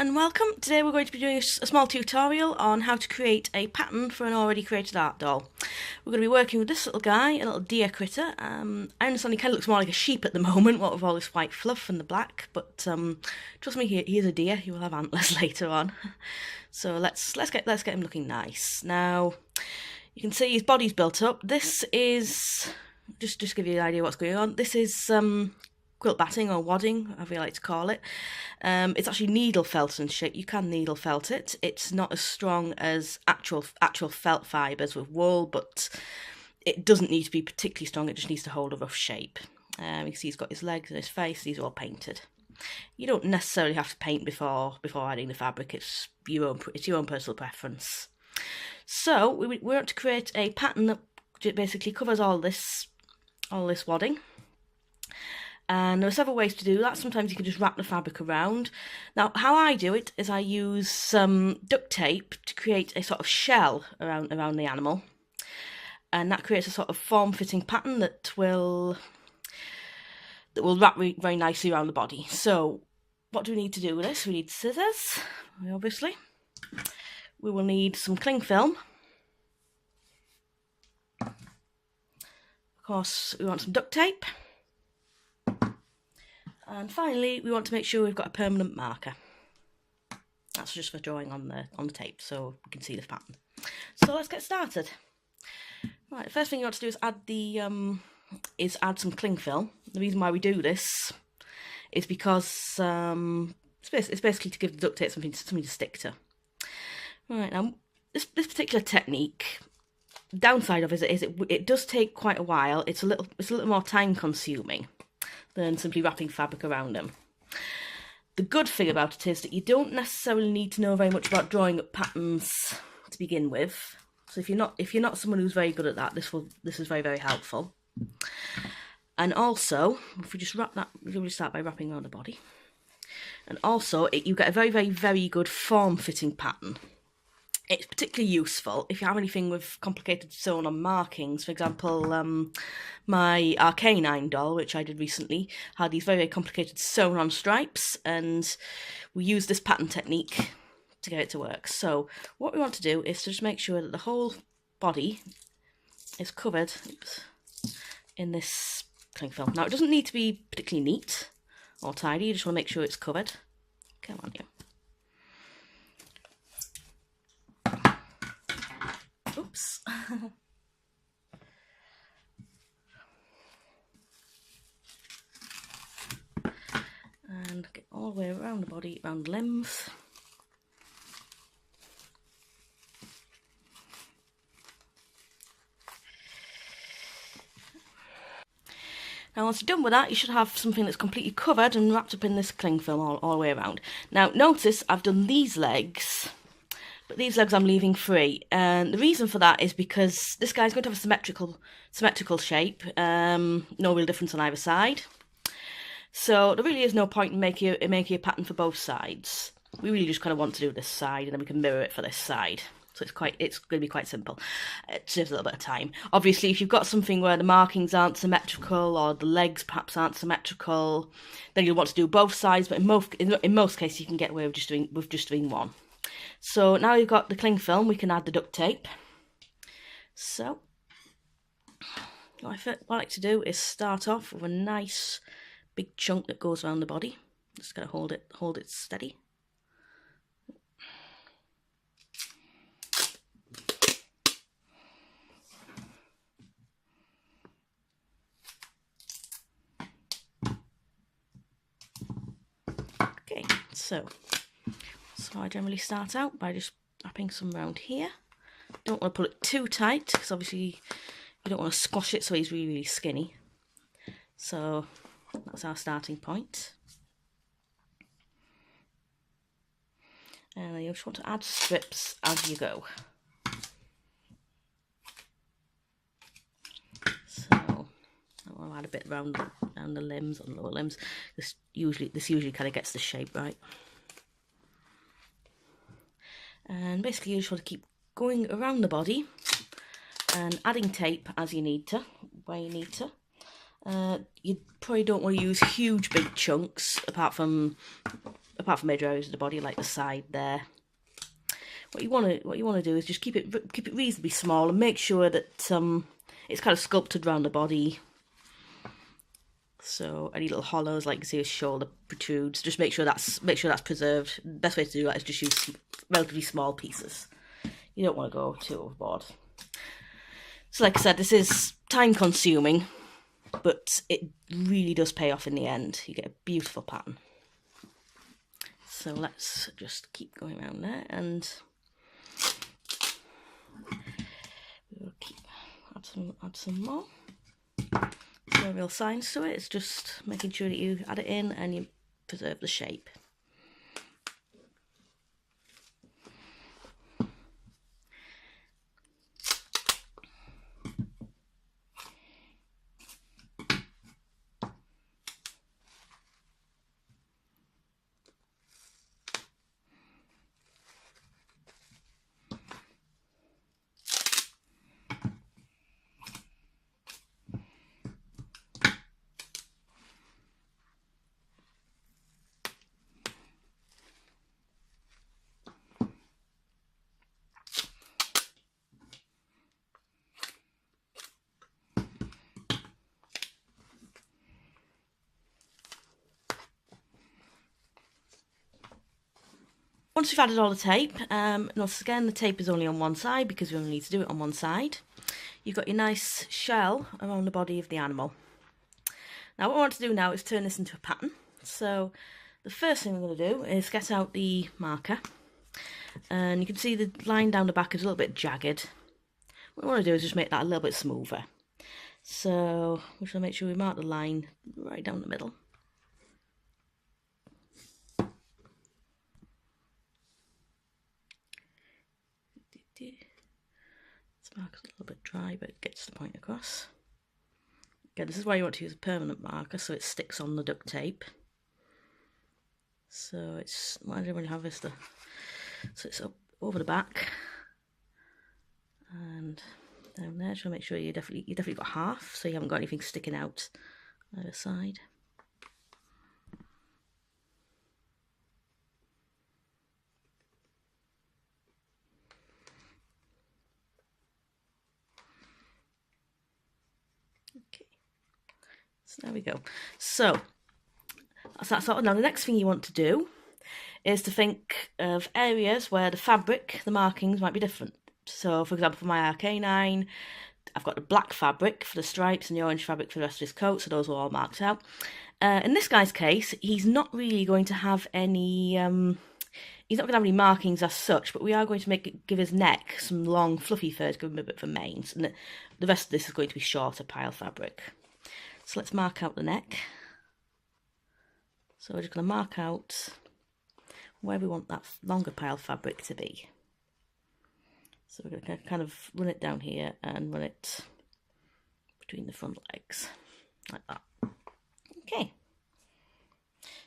and welcome. Today we're going to be doing a small tutorial on how to create a pattern for an already created art doll. We're going to be working with this little guy, a little deer critter. I understand he kind of looks more like a sheep at the moment, what with all this white fluff and the black, but trust me, he is a deer. He will have antlers later on. So let's get him looking nice. Now you can see his body's built up. This is just to give you an idea what's going on. This is quilt batting or wadding, however you like to call it. It's actually needle felt in shape. You can needle felt it. It's not as strong as actual felt fibres with wool, but it doesn't need to be particularly strong. It just needs to hold a rough shape. You can see he's got his legs and his face. These are all painted. You don't necessarily have to paint before adding the fabric. It's your own personal preference. So we want to create a pattern that basically covers all this wadding. And there are several ways to do that. Sometimes you can just wrap the fabric around. Now, how I do it is I use some duct tape to create a sort of shell around the animal. And that creates a sort of form-fitting pattern that will wrap very nicely around the body. So, what do we need to do with this? We need scissors, obviously. We will need some cling film. Of course, we want some duct tape. And finally, we want to make sure we've got a permanent marker. That's just for drawing on the tape, so we can see the pattern. So let's get started. Right, the first thing you want to do is add some cling film. The reason why we do this is because it's basically to give the duct tape something to stick to. Right, now this particular technique, the downside of it is it does take quite a while. It's a little more time consuming than simply wrapping fabric around them. The good thing about it is that you don't necessarily need to know very much about drawing up patterns to begin with. So if you're not someone who's very good at that, this is very, very helpful. And also, if we just wrap that, we start by wrapping around the body. And also, you get a very, very, very good form-fitting pattern. It's particularly useful if you have anything with complicated sewn on markings. For example, my Arcanine doll, which I did recently, had these very, very complicated sewn on stripes, and we used this pattern technique to get it to work. So what we want to do is to just make sure that the whole body is covered in this cling film. Now, it doesn't need to be particularly neat or tidy. You just want to make sure it's covered. Come on, you. Oops. And get all the way around the body, around the limbs. Now, once you're done with that, you should have something that's completely covered and wrapped up in this cling film all the way around. Now, notice I've done these legs, but these legs I'm leaving free, and the reason for that is because this guy's going to have a symmetrical shape, no real difference on either side. So there really is no point in making a pattern for both sides. We really just kind of want to do this side, and then we can mirror it for this side. So it's going to be quite simple. It saves a little bit of time. Obviously, if you've got something where the markings aren't symmetrical or the legs perhaps aren't symmetrical, then you'll want to do both sides. But in most cases, you can get away with just doing one. So now you've got the cling film, we can add the duct tape. So what I like to do is start off with a nice big chunk that goes around the body. Just gotta hold it steady. Okay, so I generally start out by just wrapping some around here. Don't want to pull it too tight because obviously you don't want to squash it so he's really, really skinny. So that's our starting point. And then you just want to add strips as you go. So I'll add a bit around the limbs and lower limbs. This usually kind of gets the shape right. And basically you just want to keep going around the body and adding tape as you need to, where you need to. You probably don't want to use huge big chunks apart from major areas of the body like the side there. What you want to do is just keep it reasonably small and make sure that it's kind of sculpted around the body. So any little hollows, like you can see his shoulder protrudes, just make sure that's preserved. The best way to do that is just use relatively small pieces. You don't want to go too overboard. So like I said, this is time consuming, but it really does pay off in the end. You get a beautiful pattern. So let's just keep going around there, and we'll add some more. No real signs to it, it's just making sure that you add it in and you preserve the shape. Once you've added all the tape, and once again the tape is only on one side because we only need to do it on one side, you've got your nice shell around the body of the animal. Now what I want to do now is turn this into a pattern. So the first thing we're going to do is get out the marker, and you can see the line down the back is a little bit jagged. What we want to do is just make that a little bit smoother. So we should make sure we mark the line right down the middle. This marker's a little bit dry, but it gets the point across. Again, this is why you want to use a permanent marker, so it sticks on the duct tape. So it's, what I really have is so it's up over the back and down there. So make sure you definitely got half, so you haven't got anything sticking out either side. Okay, so there we go. So that's that sorted. Now the next thing you want to do is to think of areas where the fabric, the markings might be different. So for example, for my R-canine, I've got the black fabric for the stripes and the orange fabric for the rest of his coat, so those are all marked out. In this guy's case, he's not really going to have any he's not going to have any markings as such, but we are going to give his neck some long fluffy fur to give him a bit of a mane, and the rest of this is going to be shorter pile fabric. So let's mark out the neck. So we're just going to mark out where we want that longer pile fabric to be. So we're going to kind of run it down here and run it between the front legs, like that. Okay.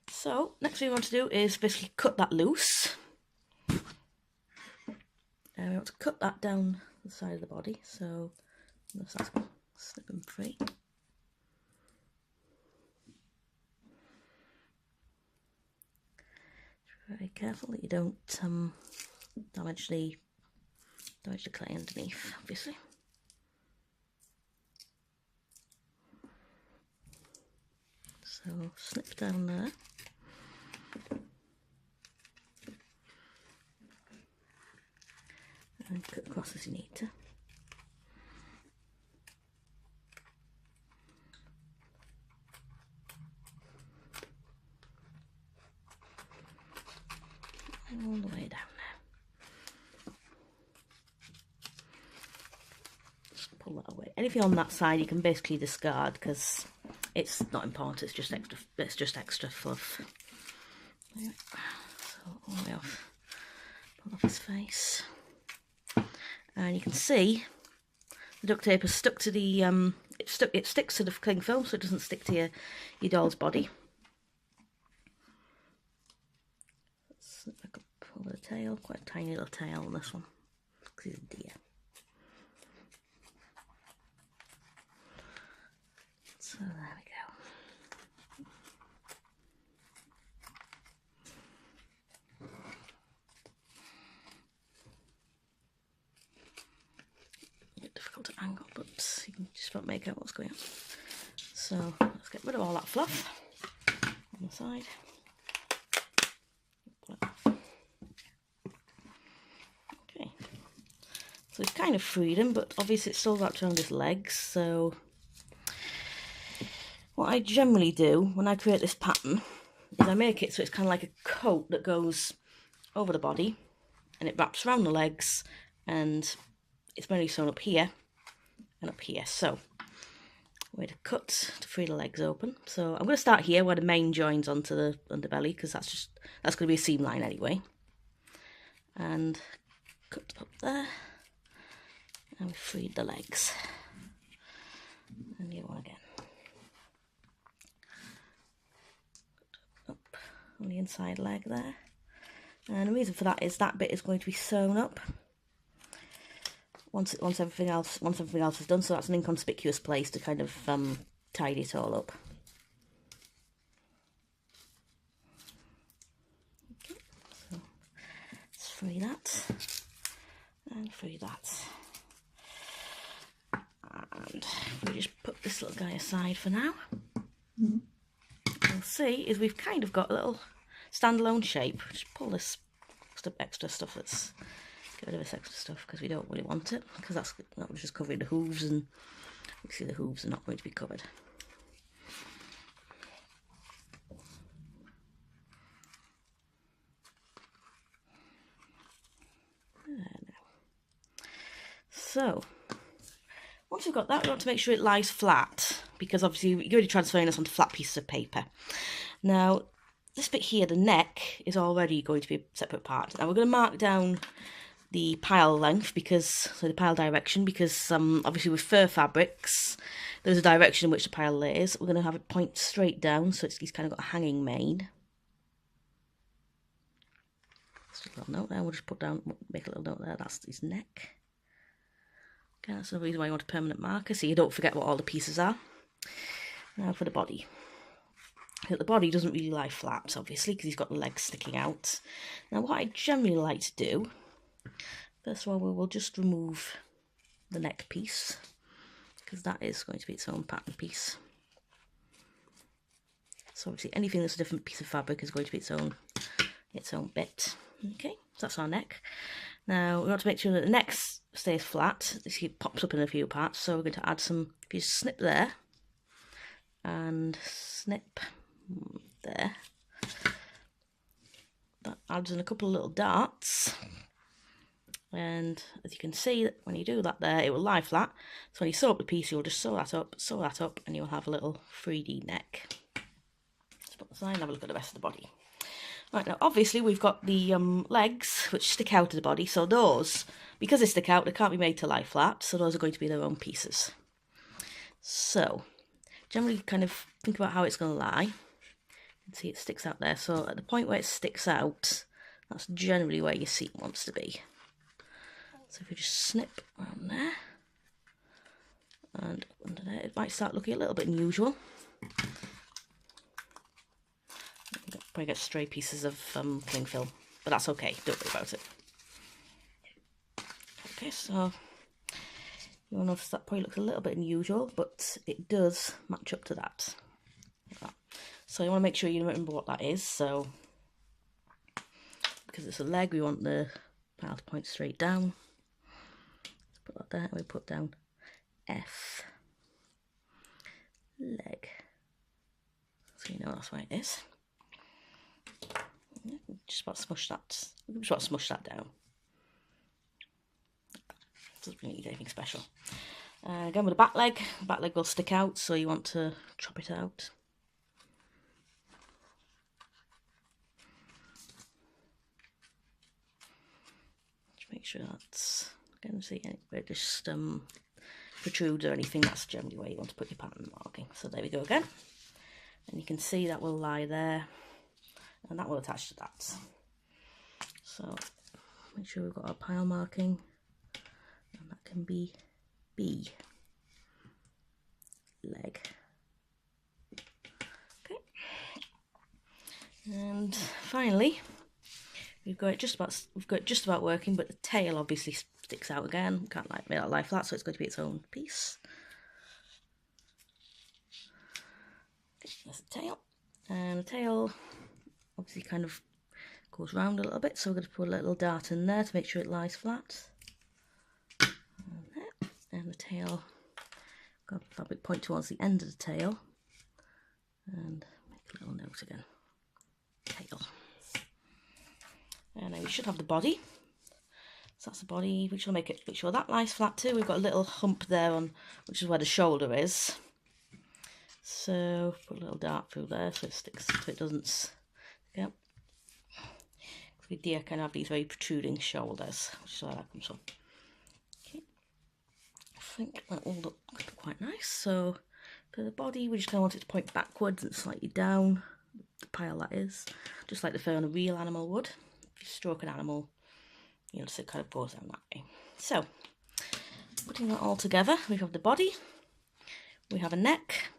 So next thing we want to do is basically cut that loose. And we want to cut that down the side of the body, so let's snip them free. Very careful that you don't damage the clay underneath, obviously. So snip down there. And cut across as you need to. All the way down there. Just pull that away. Anything on that side you can basically discard because it's not important. It's just extra. It's just extra fluff. So all the way off. Pull off his face, and you can see the duct tape is stuck to the it sticks to the cling film, so it doesn't stick to your doll's body. Slip back up over the tail, quite a tiny little tail on this one, because he's a deer. So there. difficult to angle, but you can just about make out what's going on. So let's get rid of all that fluff on the side. Okay, so it's kind of freedom, but obviously it's still wrapped around his legs. So what I generally do when I create this pattern is I make it so it's kind of like a coat that goes over the body and it wraps around the legs, and it's mainly sewn up here and up here. So way to cut to free the legs open. So I'm going to start here where the main joins onto the underbelly, because that's going to be a seam line anyway. And cut up there, and we freed the legs. And the other one again. Up on the inside leg there. And the reason for that is that bit is going to be sewn up once everything else is done, so that's an inconspicuous place to kind of tidy it all up. Okay, so let's free that and free that, and we just put this little guy aside for now. What you'll see is we've kind of got a little standalone shape. Just pull this extra stuff that's. Get rid of this extra stuff because we don't really want it, because that was just covering the hooves, and you can see the hooves are not going to be covered. There now. So once we've got that, we want to make sure it lies flat, because obviously you're going to be transferring this onto flat pieces of paper. Now this bit here, the neck, is already going to be a separate part. Now we're going to mark down the pile length, so the pile direction, because obviously with fur fabrics there's a direction in which the pile lays. We're going to have it point straight down, so he's kind of got a hanging mane. Just a little note there, we'll just make a little note there, that's his neck. Okay, that's the reason why you want a permanent marker, so you don't forget what all the pieces are. Now for the body. The body doesn't really lie flat, obviously, because he's got the legs sticking out. Now what I generally like to do, first of all, we will just remove the neck piece, because that is going to be its own pattern piece. So obviously anything that's a different piece of fabric is going to be its own bit. Okay, so that's our neck. Now we want to make sure that the neck stays flat. This pops up in a few parts, so we're going to add some, if you snip there, and snip there. That adds in a couple of little darts. And as you can see, when you do that there, it will lie flat. So when you sew up the piece, you'll just sew that up, and you'll have a little 3D neck. Let's put the side and have a look at the rest of the body. Right, now obviously we've got the legs which stick out of the body, so those, because they stick out, they can't be made to lie flat, so those are going to be their own pieces. So generally kind of think about how it's going to lie. You can see it sticks out there, so at the point where it sticks out, that's generally where your seam wants to be. So if we just snip around there and under there, it might start looking a little bit unusual. Probably get stray pieces of cling film, but that's okay, don't worry about it. Okay, so you'll notice that probably looks a little bit unusual, but it does match up to that. Like that. So you want to make sure you remember what that is. So because it's a leg, we want the pile to point straight down. Put that there, and we put down F, leg, so you know that's where it is. Just about smush that down. Doesn't really need anything special. Again with the back leg will stick out, so you want to chop it out. Just make sure that's, again, see anywhere it just protrudes or anything, that's generally where you want to put your pattern marking. So there we go again. And you can see that will lie there, and that will attach to that. So make sure we've got our pile marking, and that can be B, leg. Okay. And finally, we've got it just about working, but the tail obviously sticks out again. Can't make that lie flat, so it's going to be its own piece. There's the tail, and the tail obviously kind of goes round a little bit, so we're going to put a little dart in there to make sure it lies flat. And the tail, got a fabric point towards the end of the tail, and make a little note again. Tail. And then we should have the body. So that's the make sure that lies flat too. We've got a little hump there on, which is where the shoulder is. So put a little dart through there so it sticks, so it doesn't stick out. We deer kind of have these very protruding shoulders, which is where that comes from. Okay, I think that will look quite nice. So for the body, we just kind of want it to point backwards and slightly down the pile, that is, just like the fur on a real animal would. If you stroke an animal, you'll just, it kind of goes down that way. So putting that all together, we have the body, we have a neck,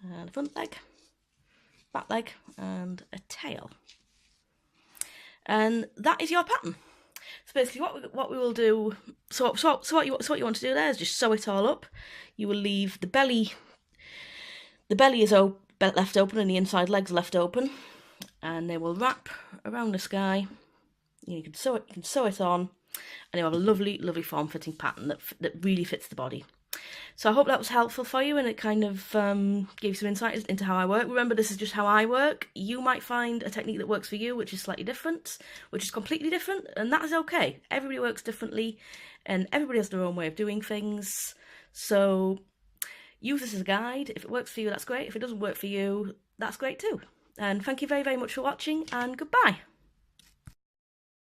and a front leg, back leg, and a tail. And that is your pattern. So basically what we will do, so what you want to do there is just sew it all up. You will leave the belly is left open and the inside legs left open, and they will wrap around the sky. You can sew it on, and you'll have a lovely, lovely form-fitting pattern that really fits the body. So I hope that was helpful for you, and it kind of gave you some insight into how I work. Remember, this is just how I work. You might find a technique that works for you, which is slightly different, which is completely different, and that is okay. Everybody works differently, and everybody has their own way of doing things. So use this as a guide. If it works for you, that's great. If it doesn't work for you, that's great too. And thank you very, very much for watching, and goodbye.